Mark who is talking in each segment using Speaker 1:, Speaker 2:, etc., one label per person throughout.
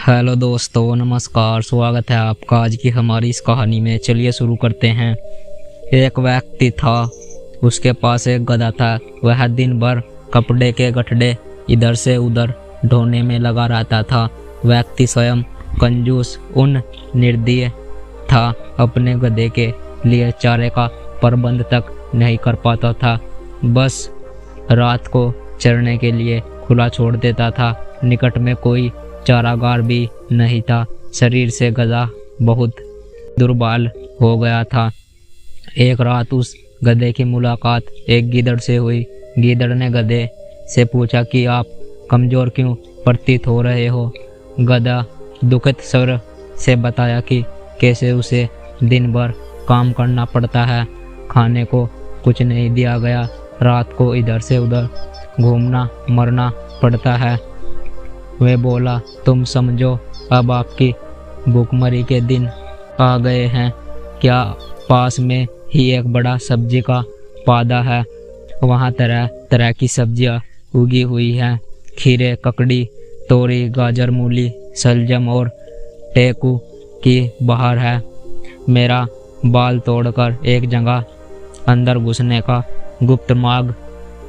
Speaker 1: Hello दोस्तों, नमस्कार। स्वागत है आपका आज की हमारी इस कहानी में। चलिए शुरू करते हैं। एक व्यक्ति था, उसके पास एक गधा था। वह दिन भर कपड़े के गठड़े इधर से उधर ढोने में लगा रहता था। व्यक्ति स्वयं कंजूस उन निर्दयी था, अपने गधे के लिए चारे का प्रबंध तक नहीं कर पाता था। बस रात को चरने के लिए खुला छोड़ देता था। निकट में कोई चारागार भी नहीं था। शरीर से गधा बहुत दुर्बल हो गया था। एक रात उस गधे की मुलाकात एक गीदड़ से हुई। गीदड़ ने गधे से पूछा कि आप कमजोर क्यों प्रतीत हो रहे हो। गधा दुखित स्वर से बताया कि कैसे उसे दिन भर काम करना पड़ता है, खाने को कुछ नहीं दिया गया, रात को इधर से उधर घूमना मरना पड़ता है। वे बोला, तुम समझो अब आपकी भूखमरी के दिन आ गए हैं। क्या पास में ही एक बड़ा सब्जी का पौधा है, वहाँ तरह तरह की सब्जियाँ उगी हुई हैं। खीरे, ककड़ी, तोरी, गाजर, मूली, शलजम और टेकू की बहार है। मेरा बाल तोड़कर एक जगह अंदर घुसने का गुप्त मार्ग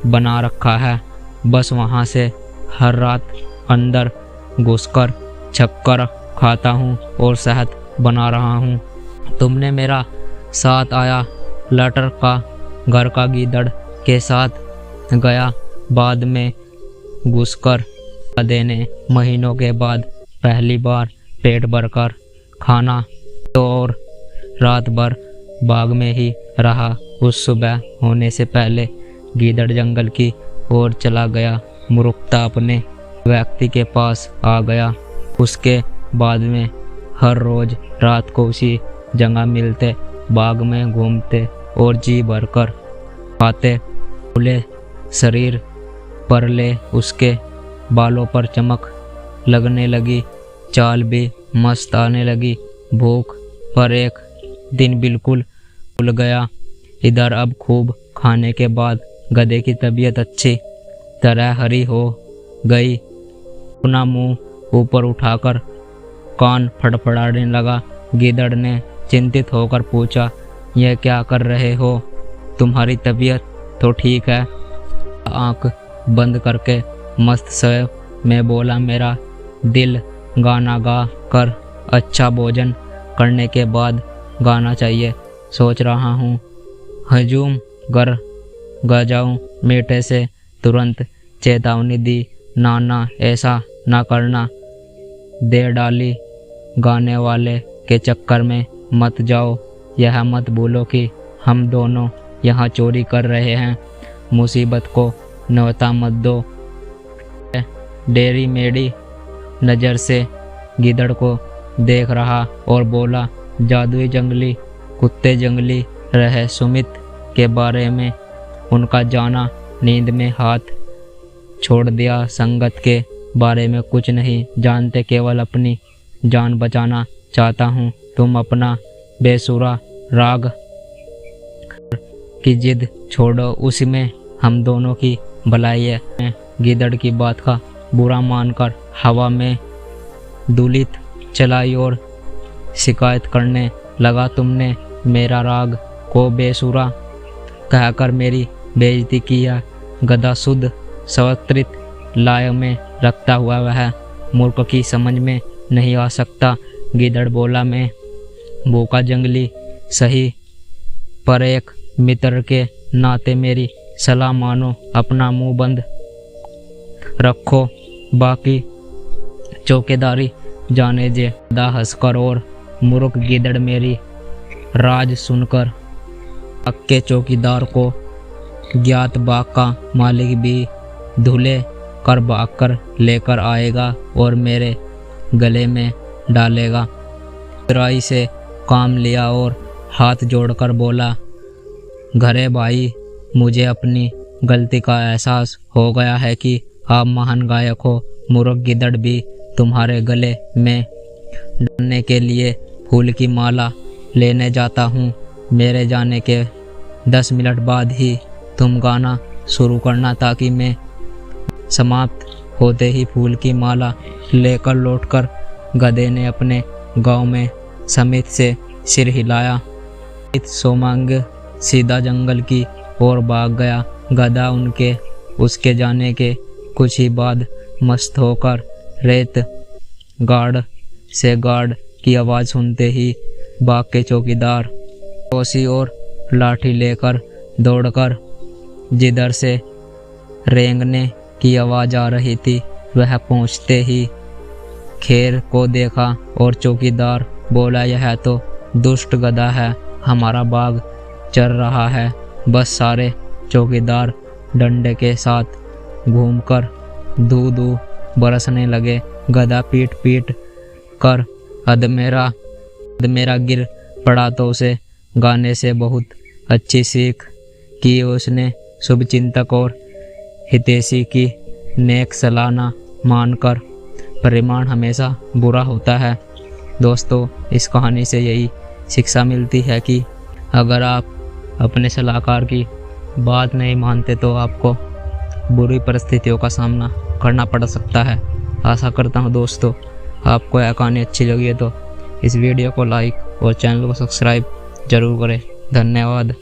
Speaker 1: बना रखा है। बस वहाँ से हर रात अंदर घुसकर छक्कर खाता हूँ और शहद बना रहा हूँ। तुमने मेरा साथ आया। लटर का घर का गीदड़ के साथ गया। बाद में घुसकर देने महीनों के बाद पहली बार पेट भरकर खाना तो और रात भर बाग में ही रहा। उस सुबह होने से पहले गीदड़ जंगल की ओर चला गया। मूर्खता अपने व्यक्ति के पास आ गया। उसके बाद में हर रोज रात को उसी जगह मिलते, बाग में घूमते और जी भरकर खाते। खुले शरीर पर ले उसके बालों पर चमक लगने लगी, चाल भी मस्त आने लगी। भूख पर एक दिन बिल्कुल भूल गया। इधर अब खूब खाने के बाद गधे की तबीयत अच्छी तरह हरी हो गई। अपना मुंह ऊपर उठाकर कान फड़फड़ाने लगा। गीदड़ ने चिंतित होकर पूछा, यह क्या कर रहे हो? तुम्हारी तबीयत तो ठीक है। आंख बंद करके मस्त स्वर में बोला, मेरा दिल गाना गा कर अच्छा भोजन करने के बाद गाना चाहिए। सोच रहा हूँ हजूम ग जाऊँ। मीठे से तुरंत चेतावनी दी, नाना ऐसा ना करना। दे डाली, गाने वाले के चक्कर में मत जाओ। यह मत भूलो कि हम दोनों यहाँ चोरी कर रहे हैं। मुसीबत को न्योता मत दो। डेरी मेरी नज़र से गीदड़ को देख रहा और बोला, जादुई जंगली कुत्ते जंगली रहे। सुमित के बारे में उनका जाना, नींद में हाथ छोड़ दिया। संगत के बारे में कुछ नहीं जानते, केवल अपनी जान बचाना चाहता हूँ। तुम अपना बेसुरा राग की जिद छोड़ो, उसी में हम दोनों की भलाई है। गीदड़ की बात का बुरा मानकर हवा में दुलित चलाई और शिकायत करने लगा, तुमने मेरा राग को बेसुरा कहकर मेरी बेइज्जती की है। गधा शुद्ध सवत्रित लाय में रखता हुआ वह मूर्ख की समझ में नहीं आ सकता। गीदड़ बोला, मैं भूखा जंगली सही, पर एक मित्र के नाते मेरी सलाह मानो। अपना मुंह बंद रखो, बाकी चौकीदारी जाने जे। गधा हंसकर और मूर्ख गीदड़ मेरी राज सुनकर पक्के चौकीदार को ज्ञात बाग का मालिक भी धुले कर भागकर लेकर आएगा और मेरे गले में डालेगा। राई से काम लिया और हाथ जोड़कर बोला, घरे भाई, मुझे अपनी गलती का एहसास हो गया है कि आप महान गायक हो। मूर्ख गिदड़ भी तुम्हारे गले में डालने के लिए फूल की माला लेने जाता हूँ। मेरे जाने के 10 मिनट बाद ही तुम गाना शुरू करना, ताकि मैं समाप्त होते ही फूल की माला लेकर लौटकर गधे ने अपने गांव में समित से सिर हिलाया। सोमांग सीधा जंगल की ओर भाग गया। गधा उसके जाने के कुछ ही बाद मस्त होकर रेत गार्ड से गार्ड की आवाज़ सुनते ही बाग के चौकीदार कोसी और लाठी लेकर दौड़कर जिधर से रेंगने की आवाज़ आ रही थी वह पहुंचते ही खेर को देखा और चौकीदार बोला, यह तो दुष्ट गधा है, हमारा बाग चर रहा है। बस सारे चौकीदार डंडे के साथ घूमकर धू बरसने लगे। गधा पीट पीट कर अधमेरा गिर पड़ा तो उसे गाने से बहुत अच्छी सीख की। उसने शुभचिंतक और हितैषी की नेक सलाह न मानकर परिणाम हमेशा बुरा होता है। दोस्तों, इस कहानी से यही शिक्षा मिलती है कि अगर आप अपने सलाहकार की बात नहीं मानते तो आपको बुरी परिस्थितियों का सामना करना पड़ सकता है। आशा करता हूँ दोस्तों आपको यह कहानी अच्छी लगी है तो इस वीडियो को लाइक और चैनल को सब्सक्राइब जरूर करें। धन्यवाद।